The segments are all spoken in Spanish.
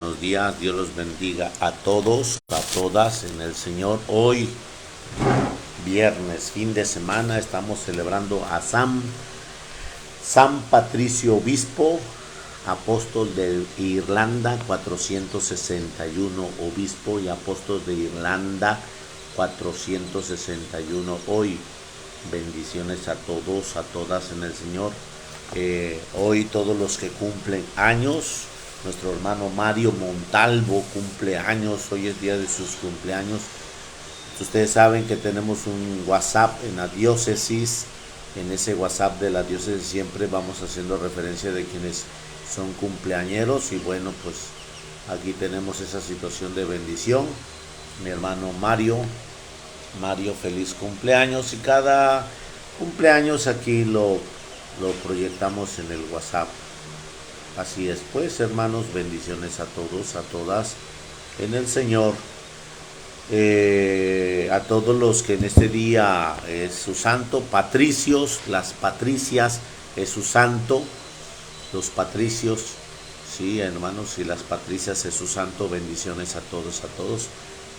buenos días. Dios los bendiga a todos, a todas en el Señor. Hoy, viernes, fin de semana, estamos celebrando a San Patricio Obispo, apóstol de Irlanda, 461, obispo y apóstol de Irlanda, 461. Hoy, bendiciones a todos, a todas en el Señor. Hoy todos los que cumplen años, nuestro hermano Mario Montalvo cumple años, hoy es día de sus cumpleaños. Ustedes saben que tenemos un WhatsApp en la diócesis. En ese WhatsApp de la diócesis siempre vamos haciendo referencia de quienes son cumpleañeros, y bueno, pues aquí tenemos esa situación de bendición. Mi hermano Mario, feliz cumpleaños, y cada cumpleaños aquí lo proyectamos en el WhatsApp. Así es, pues, hermanos, bendiciones a todos, a todas en el Señor. A todos los que en este día es su santo, patricios, las patricias es su santo, los patricios, sí, hermanos, y las patricias es su santo. Bendiciones a todos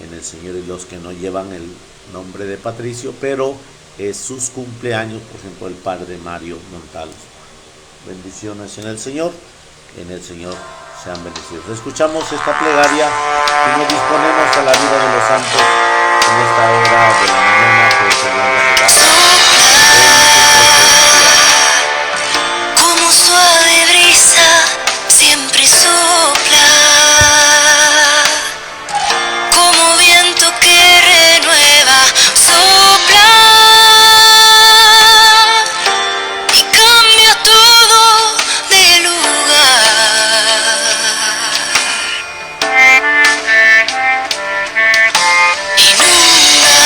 en el Señor, y los que no llevan el nombre de patricio, pero es sus cumpleaños, por ejemplo, el padre Mario Montalvo. Bendiciones en el Señor sean bendecidos. Escuchamos esta plegaria y nos disponemos a la vida de los santos en esta hora de la mañana, pues como suave brisa siempre sopla, como viento que renueva, sopla y cambia todo de lugar. Inunda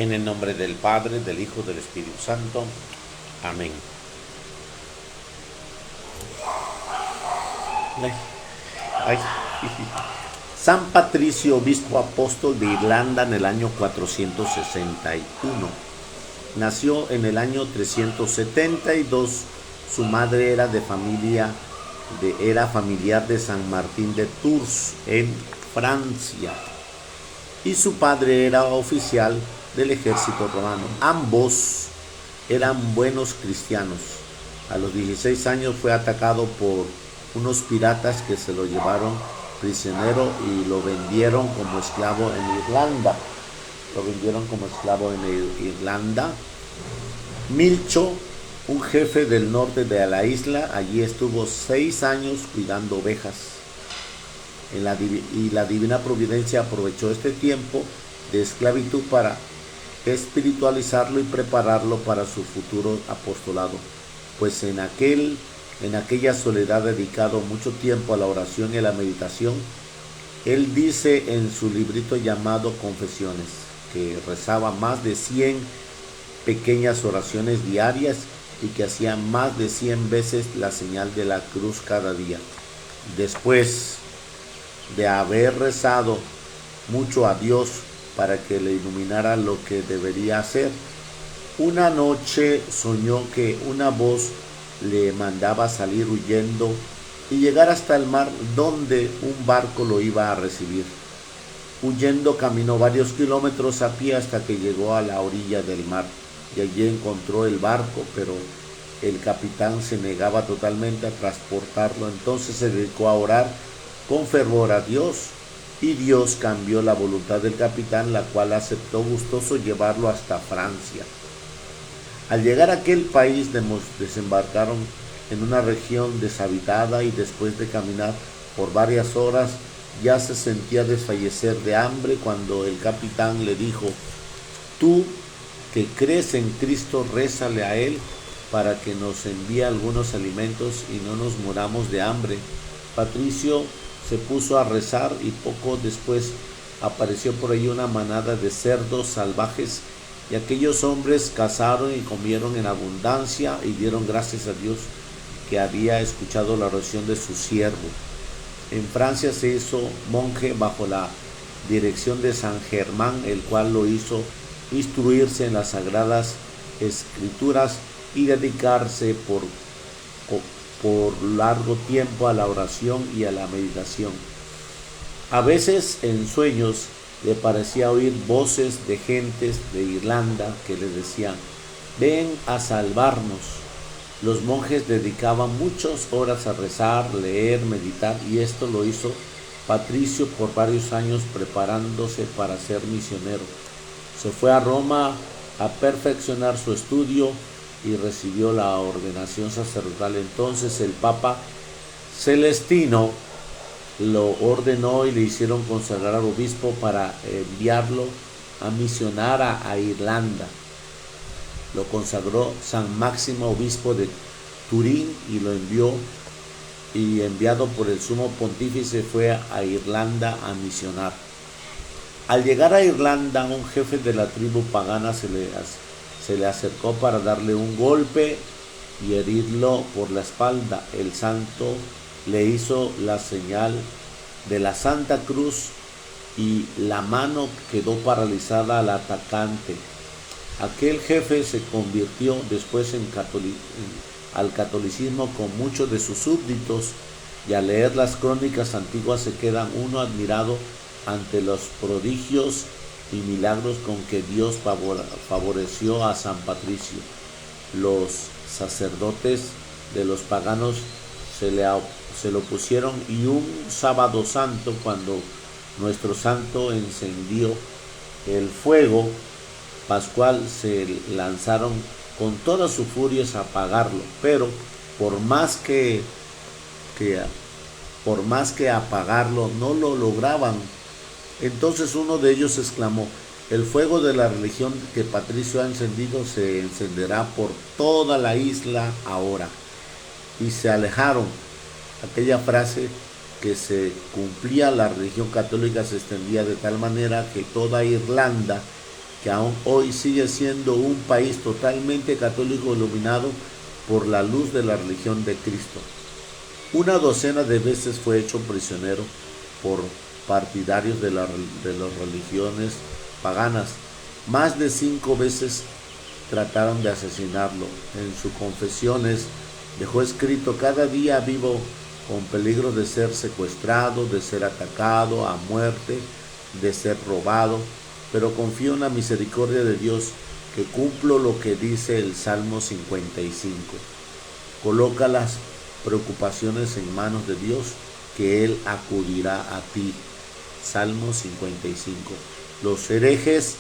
En el nombre del Padre, del Hijo, del Espíritu Santo. Amén. Ay. San Patricio, obispo apóstol de Irlanda en el año 461. Nació en el año 372. Su madre era familiar de San Martín de Tours en Francia. Y su padre era oficial del ejército romano. Ambos eran buenos cristianos. A los 16 años fue atacado por unos piratas que se lo llevaron prisionero y lo vendieron como esclavo en Irlanda. Milcho, un jefe del norte de la isla, allí estuvo 6 años cuidando ovejas. Y la divina providencia aprovechó este tiempo de esclavitud para espiritualizarlo y prepararlo para su futuro apostolado, pues en aquella soledad dedicado mucho tiempo a la oración y a la meditación. Él dice en su librito llamado Confesiones que rezaba más de 100 pequeñas oraciones diarias y que hacía más de 100 veces la señal de la cruz cada día. Después de haber rezado mucho a Dios para que le iluminara lo que debería hacer, una noche soñó que una voz le mandaba salir huyendo y llegar hasta el mar, donde un barco lo iba a recibir. Huyendo caminó varios kilómetros a pie hasta que llegó a la orilla del mar, y allí encontró el barco, pero el capitán se negaba totalmente a transportarlo. Entonces se dedicó a orar con fervor a Dios, y Dios cambió la voluntad del capitán, la cual aceptó gustoso llevarlo hasta Francia. Al llegar a aquel país desembarcaron en una región deshabitada, y después de caminar por varias horas ya se sentía desfallecer de hambre cuando el capitán le dijo: tú que crees en Cristo, rézale a Él para que nos envíe algunos alimentos y no nos muramos de hambre. Patricio se puso a rezar y poco después apareció por ahí una manada de cerdos salvajes, y aquellos hombres cazaron y comieron en abundancia y dieron gracias a Dios que había escuchado la oración de su siervo. En Francia se hizo monje bajo la dirección de San Germán, el cual lo hizo instruirse en las sagradas escrituras y dedicarse por largo tiempo a la oración y a la meditación. A veces en sueños le parecía oír voces de gentes de Irlanda que le decían: ven a salvarnos. Los monjes dedicaban muchas horas a rezar, leer, meditar, y esto lo hizo Patricio por varios años, preparándose para ser misionero. Se fue a Roma a perfeccionar su estudio y recibió la ordenación sacerdotal. Entonces el Papa Celestino lo ordenó y le hicieron consagrar obispo para enviarlo a misionar a Irlanda. Lo consagró San Máximo, obispo de Turín, y lo enviado por el sumo pontífice fue a Irlanda a misionar. Al llegar a Irlanda, un jefe de la tribu pagana se le acercó para darle un golpe y herirlo por la espalda. El santo le hizo la señal de la Santa Cruz y la mano quedó paralizada al atacante. Aquel jefe se convirtió después al catolicismo con muchos de sus súbditos, y al leer las crónicas antiguas se queda uno admirado ante los prodigios y milagros con que Dios favoreció a San Patricio. Los sacerdotes de los paganos se lo pusieron, y un sábado santo, cuando nuestro santo encendió el fuego pascual, se lanzaron con toda su furia a apagarlo, pero por más que apagarlo no lo lograban. Entonces uno de ellos exclamó: el fuego de la religión que Patricio ha encendido se encenderá por toda la isla ahora. Y se alejaron. Aquella frase que se cumplía, la religión católica se extendía de tal manera que toda Irlanda que aún hoy sigue siendo un país totalmente católico iluminado por la luz de la religión de Cristo. Una docena de veces fue hecho prisionero por partidarios de las religiones paganas. Más de 5 veces trataron de asesinarlo. En sus confesiones dejó escrito: cada día vivo con peligro de ser secuestrado, de ser atacado a muerte, de ser robado, pero confío en la misericordia de Dios, que cumplo lo que dice el Salmo 55. Coloca las preocupaciones en manos de Dios, que Él acudirá a ti. Salmo 55. Los herejes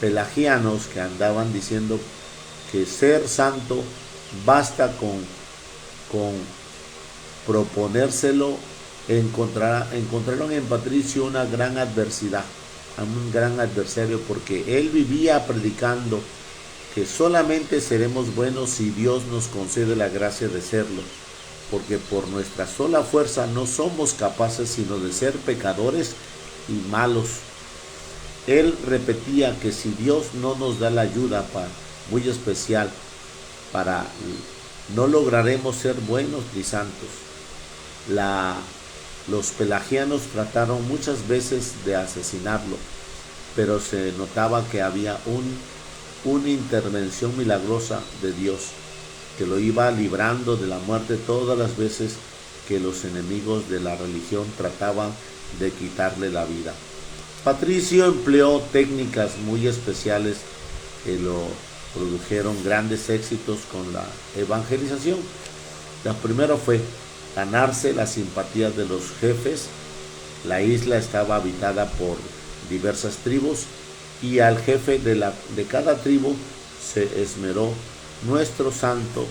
pelagianos que andaban diciendo que ser santo basta con proponérselo, encontraron en Patricio una gran adversidad, un gran adversario, porque él vivía predicando que solamente seremos buenos si Dios nos concede la gracia de serlo, porque por nuestra sola fuerza no somos capaces sino de ser pecadores y malos. Él repetía que si Dios no nos da la ayuda muy especial, no lograremos ser buenos ni santos. Los pelagianos trataron muchas veces de asesinarlo, pero se notaba que había una intervención milagrosa de Dios, que lo iba librando de la muerte todas las veces que los enemigos de la religión trataban de quitarle la vida. Patricio empleó técnicas muy especiales que lo produjeron grandes éxitos con la evangelización. La primera fue ganarse la simpatía de los jefes. La isla estaba habitada por diversas tribus y al jefe de cada tribu se esmeró nuestro santo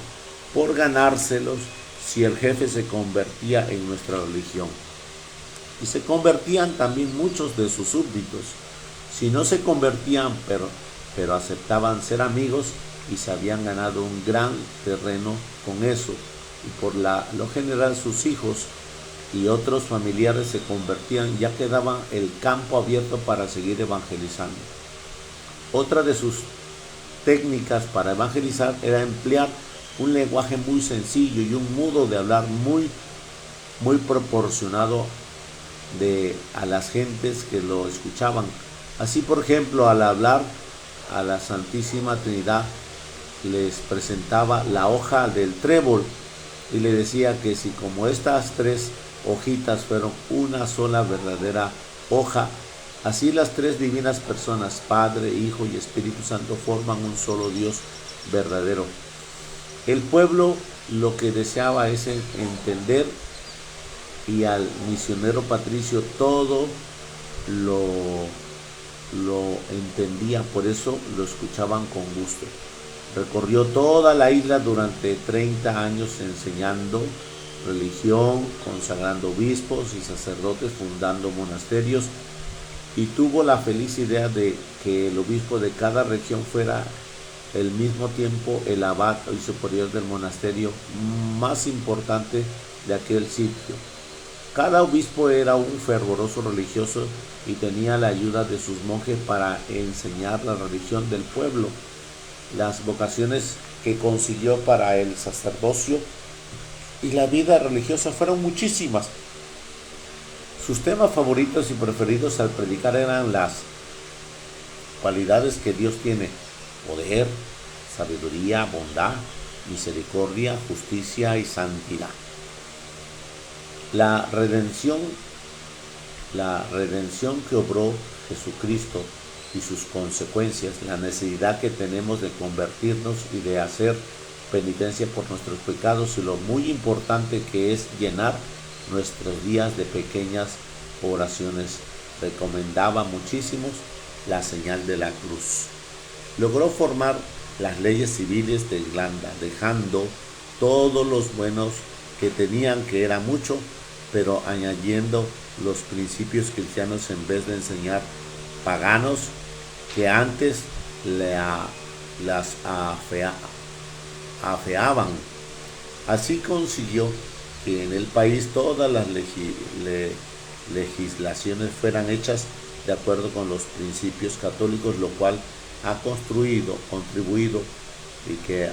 por ganárselos si el jefe se convertía en nuestra religión. Y se convertían también muchos de sus súbditos. Si no se convertían, pero aceptaban ser amigos, y se habían ganado un gran terreno con eso. Y por lo general sus hijos y otros familiares se convertían, ya quedaba el campo abierto para seguir evangelizando. Otra de sus técnicas para evangelizar era emplear un lenguaje muy sencillo y un modo de hablar muy proporcionado a las gentes que lo escuchaban. Así, por ejemplo, al hablar a la Santísima Trinidad, les presentaba la hoja del trébol y le decía que si como estas 3 hojitas fueron una sola verdadera hoja, así las 3 divinas personas, Padre, Hijo y Espíritu Santo, forman un solo Dios verdadero. El pueblo lo que deseaba es entender, y al misionero Patricio todo lo entendía, por eso lo escuchaban con gusto. Recorrió toda la isla durante 30 años enseñando religión, consagrando obispos y sacerdotes, fundando monasterios, y tuvo la feliz idea de que el obispo de cada región fuera al mismo tiempo el abad y superior del monasterio más importante de aquel sitio. Cada obispo era un fervoroso religioso y tenía la ayuda de sus monjes para enseñar la religión del pueblo. Las vocaciones que consiguió para el sacerdocio y la vida religiosa fueron muchísimas. Sus temas favoritos y preferidos al predicar eran las cualidades que Dios tiene: poder, sabiduría, bondad, misericordia, justicia y santidad. La redención que obró Jesucristo y sus consecuencias, la necesidad que tenemos de convertirnos y de hacer penitencia por nuestros pecados, y lo muy importante que es llenar nuestros días de pequeñas oraciones. Recomendaba muchísimo la señal de la cruz. Logró formar las leyes civiles de Irlanda, dejando todos los buenos que tenían, que era mucho, pero añadiendo los principios cristianos en vez de enseñar paganos que antes las afeaban. Así consiguió que en el país todas las legislaciones fueran hechas de acuerdo con los principios católicos, lo cual ha contribuido y que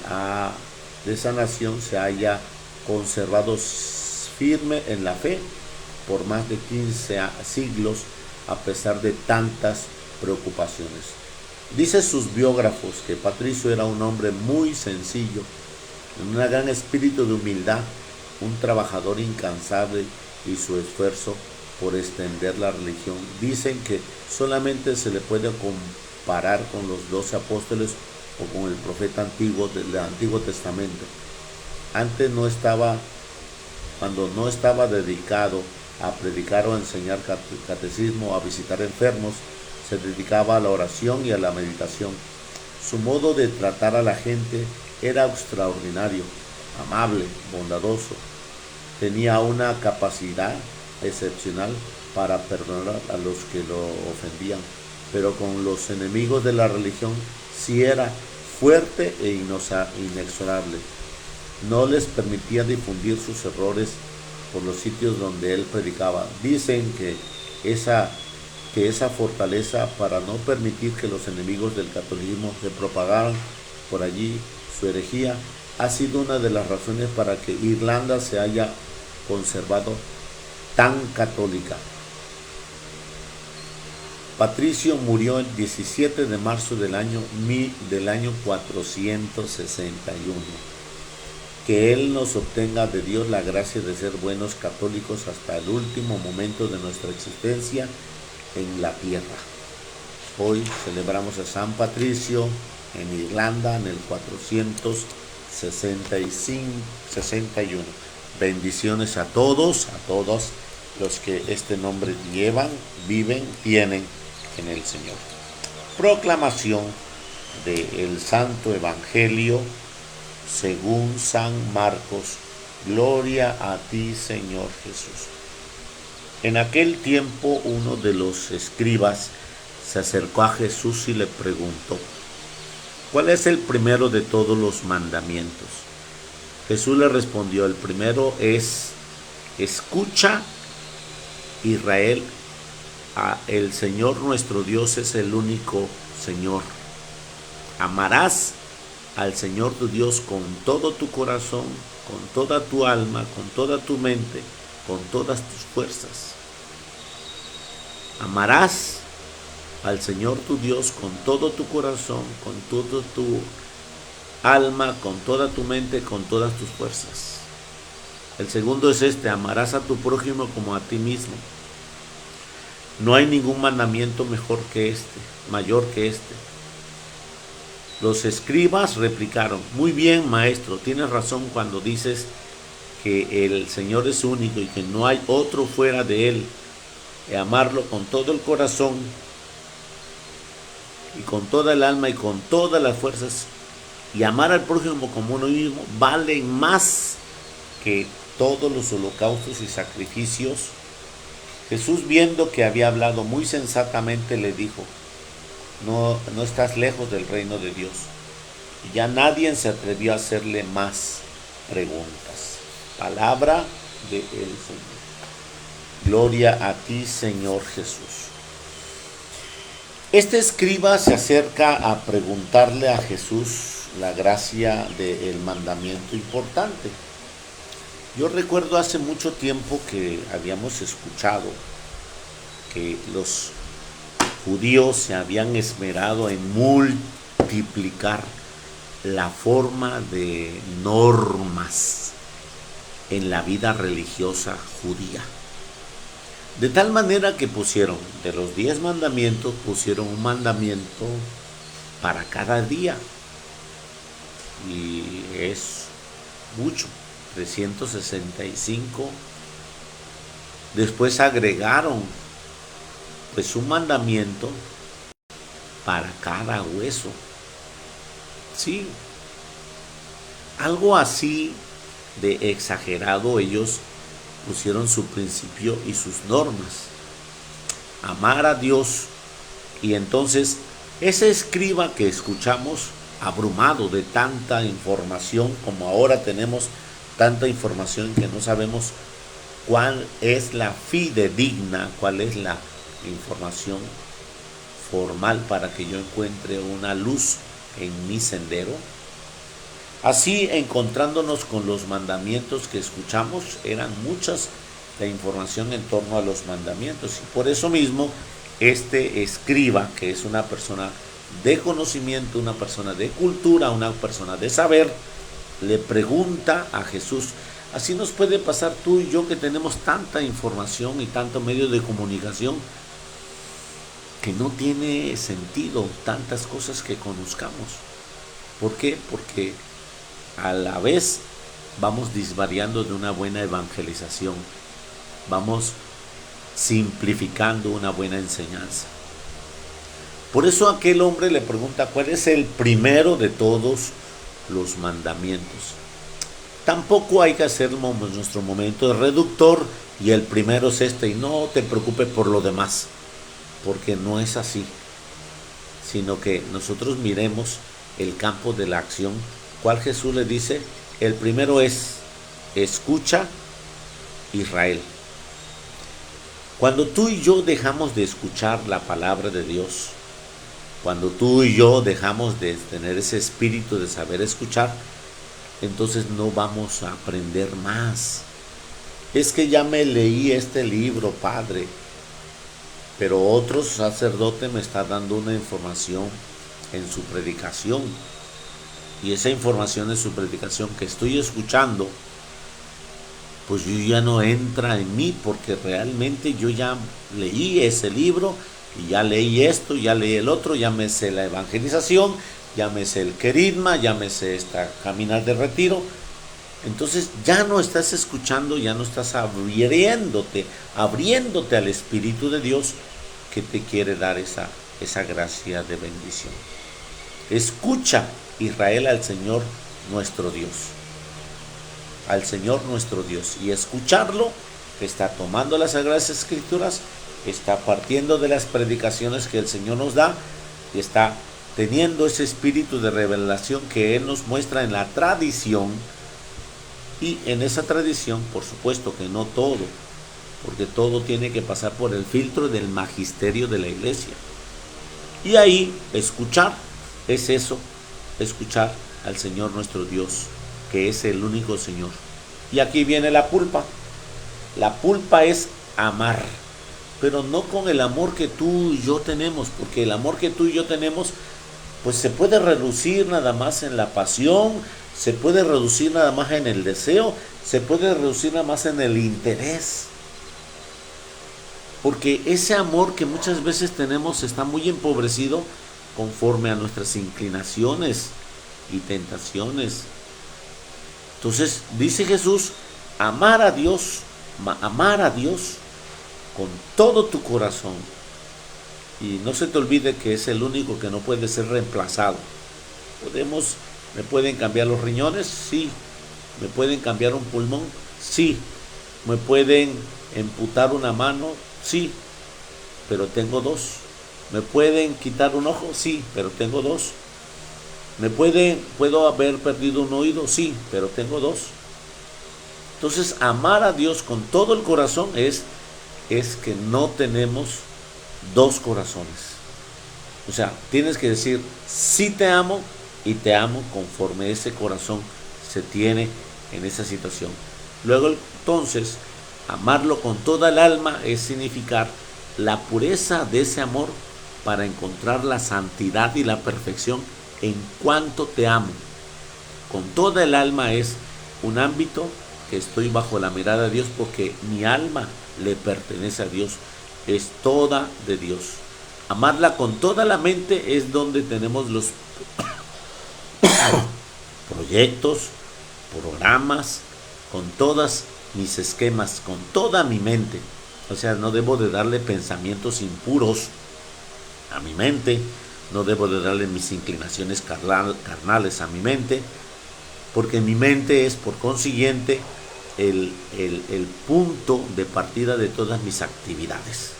de esa nación se haya conservado firme en la fe por más de 15 siglos a pesar de tantas preocupaciones. Dice sus biógrafos que Patricio era un hombre muy sencillo, en un gran espíritu de humildad, un trabajador incansable y su esfuerzo por extender la religión. Dicen que solamente se le puede comparar con los 12 apóstoles o con el profeta antiguo del Antiguo Testamento. Cuando no estaba dedicado a predicar o a enseñar catecismo o a visitar enfermos, se dedicaba a la oración y a la meditación. Su modo de tratar a la gente era extraordinario, amable, bondadoso. Tenía una capacidad excepcional para perdonar a los que lo ofendían, pero con los enemigos de la religión sí era fuerte e inexorable. No les permitía difundir sus errores por los sitios donde él predicaba. Dicen que esa fortaleza para no permitir que los enemigos del catolicismo se propagaran por allí su herejía ha sido una de las razones para que Irlanda se haya conservado tan católica. Patricio murió el 17 de marzo del año 461. Que Él nos obtenga de Dios la gracia de ser buenos católicos hasta el último momento de nuestra existencia en la tierra. Hoy celebramos a San Patricio en Irlanda en el 461. Bendiciones a todos los que este nombre llevan, viven, tienen en el Señor. Proclamación del Santo Evangelio según San Marcos. Gloria a ti, Señor Jesús. En aquel tiempo uno de los escribas se acercó a Jesús y le preguntó: ¿cuál es el primero de todos los mandamientos? Jesús le respondió: el primero es: escucha, Israel, el Señor nuestro Dios es el único Señor. Amarás al Señor tu Dios con todo tu corazón, con toda tu alma, con toda tu mente, con todas tus fuerzas. Amarás al Señor tu Dios con todo tu corazón, con todo tu alma, con toda tu mente, con todas tus fuerzas. El segundo es amarás a tu prójimo como a ti mismo. No hay ningún mandamiento mayor que este. Los escribas replicaron: muy bien, maestro, tienes razón cuando dices que el Señor es único y que no hay otro fuera de Él. Y amarlo con todo el corazón y con toda el alma y con todas las fuerzas, y amar al prójimo como uno mismo, valen más que todos los holocaustos y sacrificios. Jesús, viendo que había hablado muy sensatamente, le dijo: no estás lejos del reino de Dios. Y ya nadie se atrevió a hacerle más preguntas. Palabra del Señor. Gloria a ti, Señor Jesús. Este escriba se acerca a preguntarle a Jesús la gracia del mandamiento importante. Yo recuerdo hace mucho tiempo que habíamos escuchado que los judíos se habían esmerado en multiplicar la forma de normas en la vida religiosa judía. De tal manera que de los 10 mandamientos, pusieron un mandamiento para cada día. Y es mucho, 365. Después agregaron un mandamiento para cada hueso. Sí, algo así de exagerado. Ellos pusieron su principio y sus normas. Amar a Dios. Y entonces ese escriba que escuchamos, abrumado de tanta información, como ahora tenemos tanta información que no sabemos cuál es la fidedigna, cuál es la información formal para que yo encuentre una luz en mi sendero. Así, encontrándonos con los mandamientos que escuchamos, eran muchas la información en torno a los mandamientos, y por eso mismo este escriba, que es una persona de conocimiento, una persona de cultura, una persona de saber, le pregunta a Jesús. Así nos puede pasar tú y yo, que tenemos tanta información y tanto medio de comunicación que no tiene sentido tantas cosas que conozcamos. ¿Por qué? Porque a la vez vamos disvariando de una buena evangelización, vamos simplificando una buena enseñanza. Por eso aquel hombre le pregunta cuál es el primero de todos los mandamientos. Tampoco hay que hacer nuestro momento de reductor y el primero es este y no te preocupes por lo demás, porque no es así, sino que nosotros miremos el campo de la acción. ¿Cuál Jesús le dice? El primero es: escucha, Israel. Cuando tú y yo dejamos de escuchar la palabra de Dios, cuando tú y yo dejamos de tener ese espíritu de saber escuchar, entonces no vamos a aprender más. Es que ya me leí este libro, padre, pero otro sacerdote me está dando una información en su predicación, y esa información en su predicación que estoy escuchando, pues yo ya no entra en mí, porque realmente yo ya leí ese libro y ya leí esto, ya leí el otro, ya me sé la evangelización, ya me sé el querigma, ya me sé esta caminar de retiro. Entonces ya no estás escuchando, ya no estás abriéndote al Espíritu de Dios, que te quiere dar esa gracia de bendición. Escucha, Israel, al Señor nuestro Dios. Al Señor nuestro Dios. Y escucharlo está tomando las Sagradas Escrituras, está partiendo de las predicaciones que el Señor nos da, y está teniendo ese espíritu de revelación que Él nos muestra en la tradición. Y en esa tradición, por supuesto que no todo, porque todo tiene que pasar por el filtro del magisterio de la iglesia. Y ahí escuchar es eso, escuchar al Señor nuestro Dios, que es el único Señor. Y aquí viene la pulpa. La pulpa es amar, pero no con el amor que tú y yo tenemos, porque el amor que tú y yo tenemos pues se puede reducir nada más en la pasión, se puede reducir nada más en el deseo, se puede reducir nada más en el interés. Porque ese amor que muchas veces tenemos está muy empobrecido conforme a nuestras inclinaciones y tentaciones. Entonces dice Jesús, amar a Dios con todo tu corazón. Y no se te olvide que es el único que no puede ser reemplazado. ¿Me pueden cambiar los riñones? Sí. ¿Me pueden cambiar un pulmón? Sí. ¿Me pueden amputar una mano? Sí. Pero tengo dos. ¿Me pueden quitar un ojo? Sí, pero tengo dos. ¿Puedo haber perdido un oído? Sí, pero tengo dos. Entonces, amar a Dios con todo el corazón es que no tenemos dos corazones. O sea, tienes que decir, sí te amo, y te amo conforme ese corazón se tiene en esa situación. Luego, entonces, amarlo con toda el alma es significar la pureza de ese amor para encontrar la santidad y la perfección en cuanto te amo. Con toda el alma es un ámbito que estoy bajo la mirada de Dios, porque mi alma le pertenece a Dios, es toda de Dios. Amarla con toda la mente es donde tenemos los proyectos, programas, con todas mis esquemas, con toda mi mente. O sea, no debo de darle pensamientos impuros a mi mente, no debo de darle mis inclinaciones carnales a mi mente, porque mi mente es, por consiguiente, el punto de partida de todas mis actividades.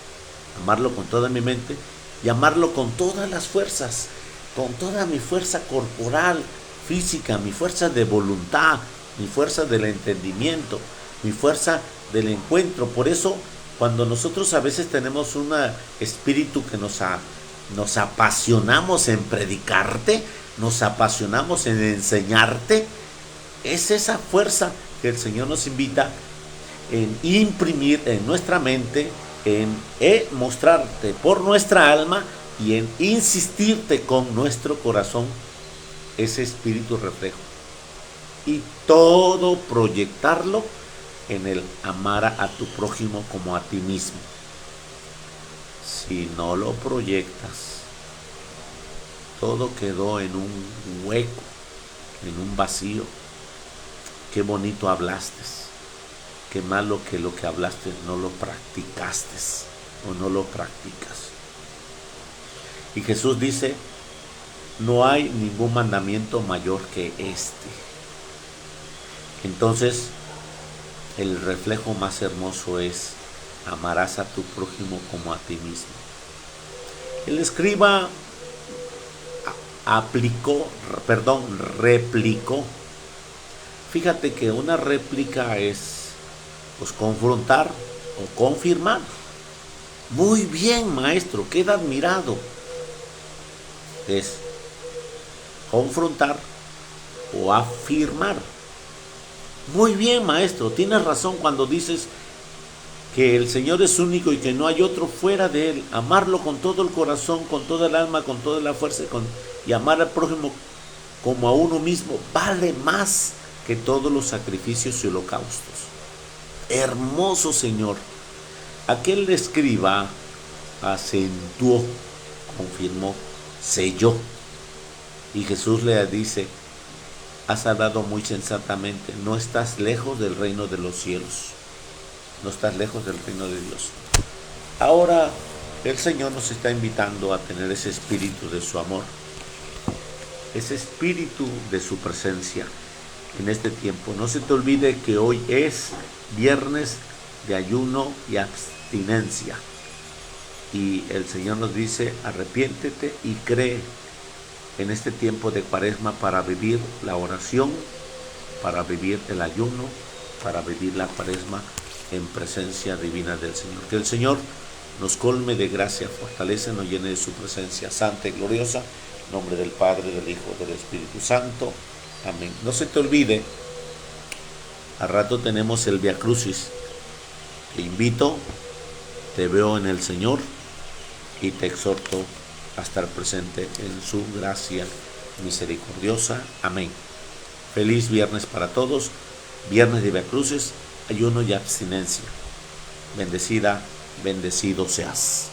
Amarlo con toda mi mente y amarlo con todas las fuerzas, con toda mi fuerza corporal, física, mi fuerza de voluntad, mi fuerza del entendimiento, mi fuerza del encuentro. Por eso, cuando nosotros a veces tenemos un espíritu que nos nos apasionamos en predicarte, nos apasionamos en enseñarte. Es esa fuerza que el Señor nos invita en imprimir en nuestra mente, en mostrarte por nuestra alma y en insistirte con nuestro corazón ese espíritu reflejo. Y todo proyectarlo en el amar a tu prójimo como a ti mismo. Si no lo proyectas, todo quedó en un hueco, en un vacío. Qué bonito hablaste, qué malo que lo que hablaste no lo practicaste o no lo practicas. Y Jesús dice, no hay ningún mandamiento mayor que este. Entonces, el reflejo más hermoso es, amarás a tu prójimo como a ti mismo. El escriba replicó. Fíjate que una réplica es, pues, confrontar o confirmar. Muy bien, maestro, queda admirado. Es confrontar o afirmar. Muy bien, maestro, tienes razón cuando dices que el Señor es único y que no hay otro fuera de Él. Amarlo con todo el corazón, con toda el alma, con toda la fuerza y amar al prójimo como a uno mismo vale más que todos los sacrificios y holocaustos. Hermoso Señor. Aquel escriba acentuó, confirmó, selló. Y Jesús le dice, has hablado muy sensatamente, no estás lejos del reino de los cielos. No estás lejos del reino de Dios. Ahora el Señor nos está invitando a tener ese espíritu de su amor, ese espíritu de su presencia en este tiempo. No se te olvide que hoy es viernes de ayuno y abstinencia. Y el Señor nos dice, arrepiéntete y cree en este tiempo de Cuaresma para vivir la oración, para vivir el ayuno, para vivir la Cuaresma en presencia divina del Señor. Que el Señor nos colme de gracia, fortalece, nos llene de su presencia santa y gloriosa. En nombre del Padre, del Hijo, del Espíritu Santo. Amén. No se te olvide, al rato tenemos el Via Crucis. Te invito, te veo en el Señor y te exhorto a estar presente en su gracia misericordiosa. Amén. Feliz viernes para todos. Viernes de Via Crucis, ayuno y abstinencia. Bendecida, bendecido seas.